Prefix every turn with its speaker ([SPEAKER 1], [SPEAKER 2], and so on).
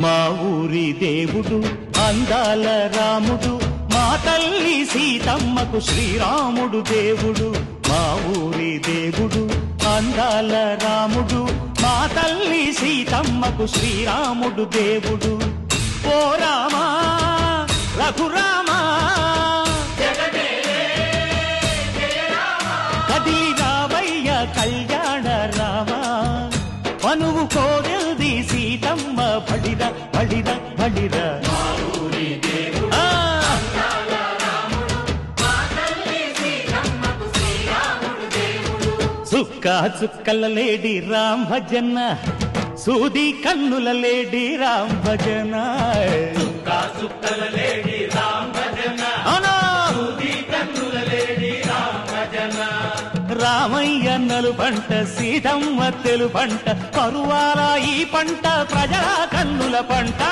[SPEAKER 1] మా ఊరి దేవుడు అందాల రాముడు, మా తల్లి సీతమ్మకు శ్రీరాముడు దేవుడు. మా ఊరి దేవుడు అందాల రాముడు, మా తల్లి సీతమ్మకు శ్రీరాముడు దేవుడు. ఓ రామా రఘురామా కదిలి రావయ్య కళ్యాణ రామా, మనువు కోరెల్ది సీతమ్మ బడిర బడిర బడిర. చుక్క చుక్కల లేడి రామ్ భజన, సూది కన్నుల లేడి రామ్ భజన.
[SPEAKER 2] చుక్కల లేడి రామ్ భజన, సూది కన్నుల లేడి రామ్ భజన.
[SPEAKER 1] రామయ్య నలు పంట, సీతమ్మ తెలు పంట, కరువాల ఈ పంట ప్రజల కన్నుల పంట.